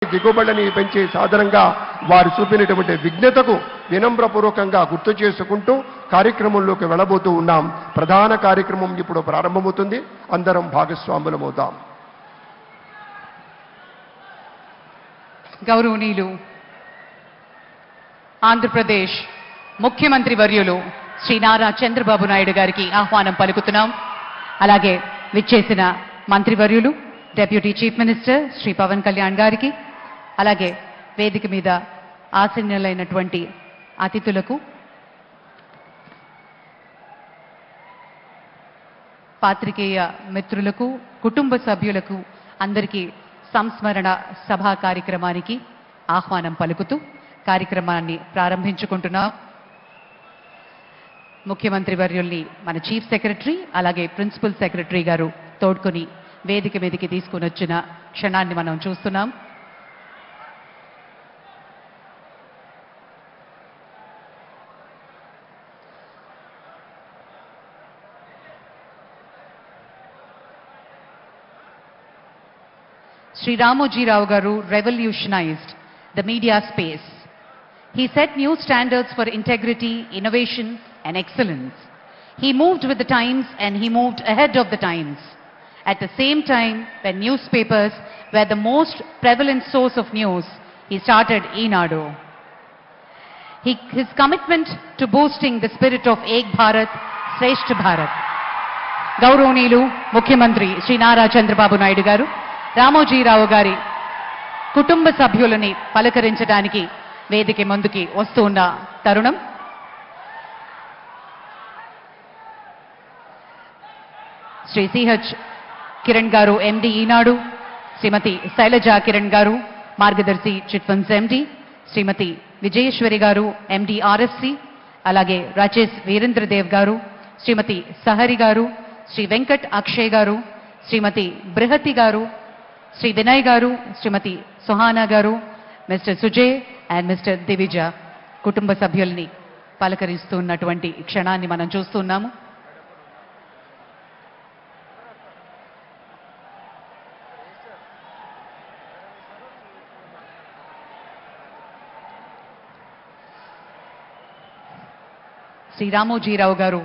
దిగుబడిని పెంచే సాధనంగా వారు చూపినటువంటి విజ్ఞతకు వినమ్రపూర్వకంగా గుర్తు చేసుకుంటూ కార్యక్రమంలోకి వెళ్ళబోతూ ఉన్నాం. ప్రధాన కార్యక్రమం ఇప్పుడు ప్రారంభమవుతుంది. అందరం భాగస్వాములమవుతాం. గౌరవనీయులు ఆంధ్రప్రదేశ్ ముఖ్యమంత్రి వర్యులు శ్రీ నారా చంద్రబాబు నాయుడు గారికి ఆహ్వానం పలుకుతున్నాం. అలాగే విచ్చేసిన మంత్రివర్యులు deputy chief minister Shri Pawan Kalyan గారికి, అలాగే వేదిక మీద ఆసీనులైనటువంటి అతిథులకు, పాత్రికేయ మిత్రులకు, కుటుంబ సభ్యులకు అందరికీ సంస్మరణ సభా కార్యక్రమానికి ఆహ్వానం పలుకుతూ కార్యక్రమాన్ని ప్రారంభించుకుంటున్నాం. ముఖ్యమంత్రి వర్యుల్ని మన చీఫ్ సెక్రటరీ అలాగే ప్రిన్సిపల్ సెక్రటరీ గారు తోడ్కొని వేదిక మీదకి తీసుకుని వచ్చిన క్షణాన్ని మనం చూస్తున్నాం. Sri Ramoji Rao Garu revolutionized the media space. He set new standards for integrity, innovation and excellence. He moved with the times and he moved ahead of the times. At the same time, when newspapers were the most prevalent source of news, he started Enadu. His commitment to boosting the spirit of Ek Bharat, Shreshth Bharat. గౌరవనీయులు ముఖ్యమంత్రి శ్రీ నారా చంద్రబాబు నాయుడు గారు రామోజీరావు గారి కుటుంబ సభ్యులని పలకరించడానికి వేదిక ముందుకి వస్తూ ఉన్న తరుణం. శ్రీ సిహెచ్ కిరణ్ గారు ఎండి ఈనాడు, శ్రీమతి శైలజా కిరణ్ గారు మార్గదర్శి చిట్ ఫండ్స్ ఎండి, శ్రీమతి విజయేశ్వరి గారు ఎండి ఆర్ఎఫ్సి, అలాగే రాజేష్ వీరేంద్రదేవ్ గారు, శ్రీమతి సహరి గారు, శ్రీ వెంకట్ అక్షయ్ గారు, శ్రీమతి బృహతి గారు, శ్రీ వినయ్ గారు, శ్రీమతి సుహానా గారు, mister Sujay and mister Divija కుటుంబ సభ్యుల్ని పలకరిస్తున్నటువంటి క్షణాన్ని మనం చూస్తున్నాము. శ్రీ రామోజీరావు గారు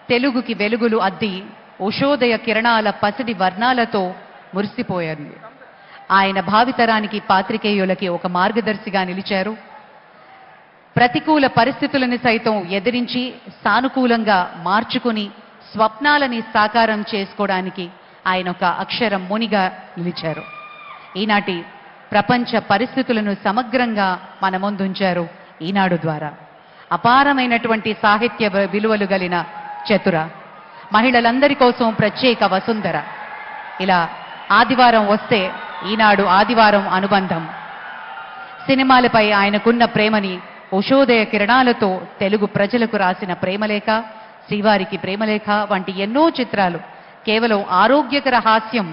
తెలుగుకి వెలుగులు అద్ది ఉషోదయ కిరణాల పసిడి వర్ణాలతో మురిసిపోయారు. ఆయన భావితరానికి పాత్రికేయులకి ఒక మార్గదర్శిగా నిలిచారు. ప్రతికూల పరిస్థితులను సైతం ఎదిరించి సానుకూలంగా మార్చుకుని స్వప్నాలని సాకారం చేసుకోవడానికి ఆయన ఒక అక్షరం మునిగా నిలిచారు. ఈనాటి ప్రపంచ పరిస్థితులను సమగ్రంగా మన ముందుంచారు ఈనాడు ద్వారా. అపారమైనటువంటి సాహిత్య విలువలు కలిగిన చతుర, మహిళలందరి కోసం ప్రత్యేక వసుంధర, ఇలా ఆదివారం వస్తే ఈనాడు ఆదివారం అనుబంధం, సినిమాలపై ఆయనకున్న ప్రేమని ఉషోదయ కిరణాలతో తెలుగు ప్రజలకు రాసిన ప్రేమలేఖ, శ్రీవారికి ప్రేమలేఖ వంటి ఎన్నో చిత్రాలు కేవలం ఆరోగ్యకర హాస్యం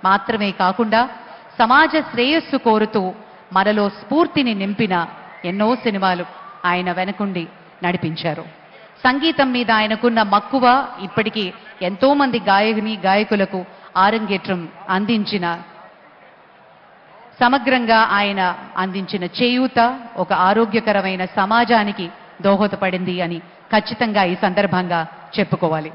మాత్రమే కాకుండా సమాజ శ్రేయస్సు కోరుతూ మనలో స్ఫూర్తిని నింపిన ఎన్నో సినిమాలు ఆయన వెనకుండి నడిపించారు. సంగీతం మీద ఆయనకున్న మక్కువ ఇప్పటికీ ఎంతో మంది గాయకులకు ఆరంగేట్రం అందించిన, సమగ్రంగా ఆయన అందించిన చేయూత ఒక ఆరోగ్యకరమైన సమాజానికి దోహదపడింది అని ఖచ్చితంగా ఈ సందర్భంగా చెప్పుకోవాలి.